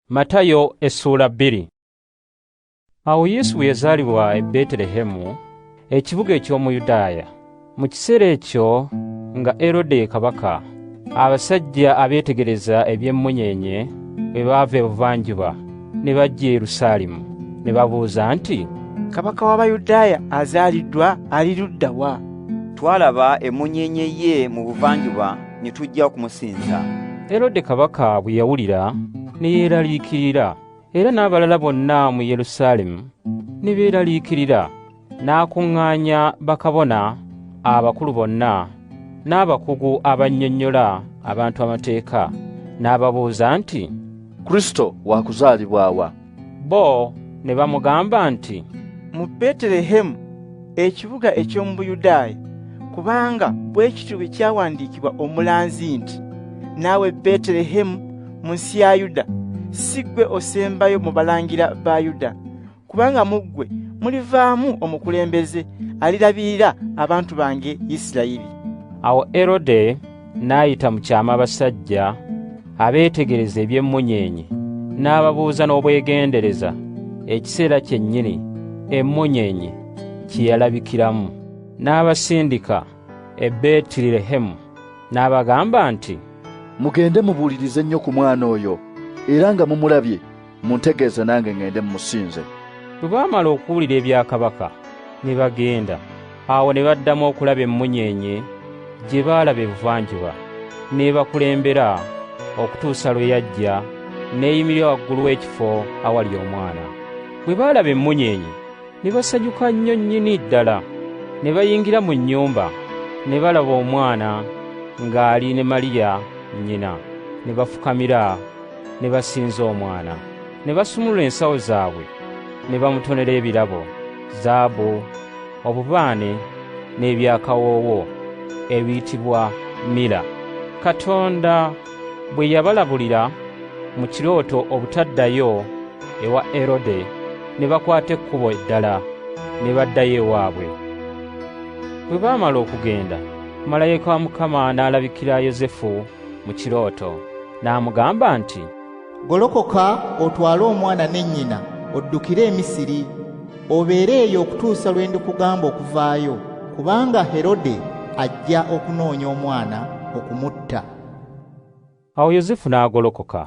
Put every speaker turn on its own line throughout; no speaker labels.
Matayo Essuula 2. Awo Yesu bwe yazaalibwa e Betelehemu, ekibuga eky'omu Yudaaya. Mu kiseera ekyo nga Erode kabaka, abasajja abeetegereza eby'emmunyeenye bwe baava ebuvanjuba ne bajja e Yerusaalemi, ne babuuza nti,
Kabaka w'Abayudaaya azaaliddwa ali ludda wa?
Twalaba emmunyeenye ye mu buvanjuba ne tujja okumusinza.
Erode kabaka bwe yawulira ne yeeraliikirira, era n'abalala bonna mu Yerusaalemi ne beeraliikirira. N'akuŋŋaanya bakabona abakulu bonna n'abakugu abannyonnyola abantu amateeka, n'ababuuza nti,
Kristo wakuzaalibwa wa?
Bo ne bamugamba nti,
Mu Betelehemu, ekibuga eky'omu Buyudaaya, kubanga bwe kityo bwe kyawandiikibwa omulanzi nti, Naawe Betelehemu mu nsi ya Yuda, si ggwe osembayo mu balangira ba Yuda, kubanga mu ggwe mulivaamu omukulembeze alirabirira abantu bange Isirayiri.
Awo Erode n'ayita mu kyama abasajja abeetegereza eby'emmunyeenye, n'ababuuza n'obwegendereza ekiseera kyennyini emmunyeenye kye yalabikiramu. N'abasindika e Betelehemu, n'abagamba nti,
Mugende mubuulirize nnyo ku mwana oyo, era nga mumulabye muntegeeze nange ngende mmusinze.
Bwe baamala okuwulira ebya kabaka ne bagenda. Awo ne baddamu okulaba emmunyeenye gye baalaba ebuvanjuba, n'ebakulembera okutuusa lwe yajja n'eyimirira waggulu w'ekifo awali omwana. Bwe baalaba emmunyeenye ne basanyuka nnyo nnyini ddala. Ne bayingira mu nnyumba ne balaba omwana ng'ali ne Maliya nnyina, ne bafukamira ne basinza omwana. Ne basumulula ensawo zaabwe ne bamutonera ebirabo, zaabu, obubaane n'ebyakawoowo ebiyitibwa mira. Katonda bwe yabalabulira mu kirooto obutaddayo ewa Erode, ne bakwata ekkubo eddala ne baddayo ewaabwe. Bwe baamala okugenda, malayika wa Mukama n'alabikira Yozefu mu kirooto, n'amugamba nti,
Golokoka otwale omwana ne nnyina oddukire e Misiri, obeere eyo okutuusa lwe ndikugamba okuvaayo, kubanga Herode ajja okunoonya omwana okumutta.
Awo Yozefu n'agolokoka,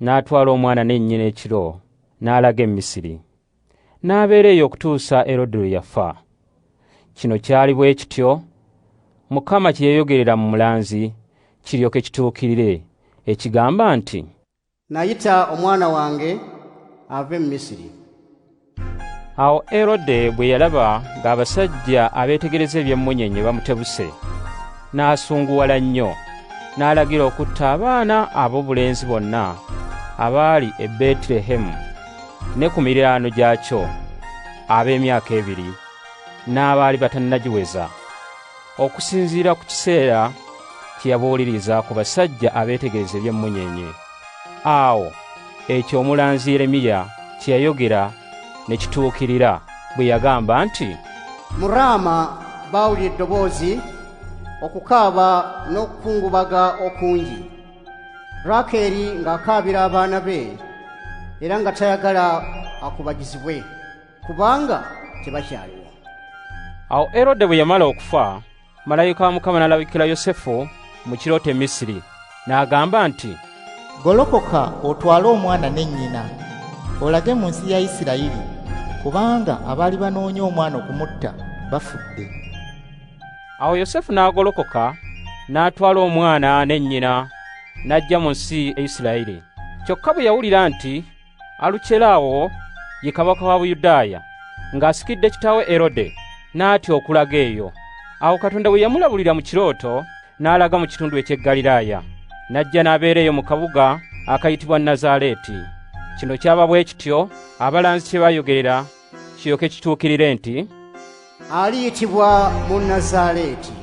n'atwala omwana ne nnyina ekiro, n'alaga e Misiri, n'abeera eyo okutuusa Erode lwe yafa. Kino kyali bwe kityo Mukama kye yayogerera mu mulanzi, kiryoke kituukirire, ekigamba nti,
Nayita omwana wange ave mu Misiri.
Awo Erode bwe yalaba ng'abasajja abeetegereza eby'emmunyeenye bamutebuse, n'asunguwala nnyo, n'alagira okutta abaana ab'obulenzi bonna abaali e Betelehemu ne ku miriraano gyakyo, ab'emyaka 2 n'abaali batannagiweza, okusinziira ku kiseera kye yabuuliriza ku basajja abeetegereza eby'emmunyeenye. Awo ekyo omulanzi Yeremiya kye yayogera ne kituukirira, bwe yagamba nti,
Mu Raama baawulira eddoboozi, okukaaba n'okukungubaga okungi, Rakeri ng'akaabira abaana be, era nga tayagala akubagizibwe, kubanga tebakyaliwo.
Awo Erode bwe yamala okufa, malayika wa Mukama n'alabikira Yosefu mu kirooto e Misiri, n'agamba nti,
Golokoka otwale omwana ne nnyina olage mu nsi ya Isirayiri, kubanga abaali banoonya omwana okumutta bafudde.
Awo Yosefu n'agolokoka n'atwala omwana ne nnyina n'ajja mu nsi e Isirayiri. Kyokka bwe yawulira nti Alukerawo ye kabaka wa Buyudaaya ng'asikidde kitaawe Erode, n'atya okulaga eyo. Awo Katonda bwe yamulabulira mu kirooto, n'alaga mu kitundu eky'e Ggaliraaya, n'ajja n'abeera eyo mu kabuga akayitibwa Nazaaleeti. Kino kyaba bwe kityo abalanzi kye baayogerera kiryoke kituukirire nti,
Aliyitibwa mu Nazaaleeti.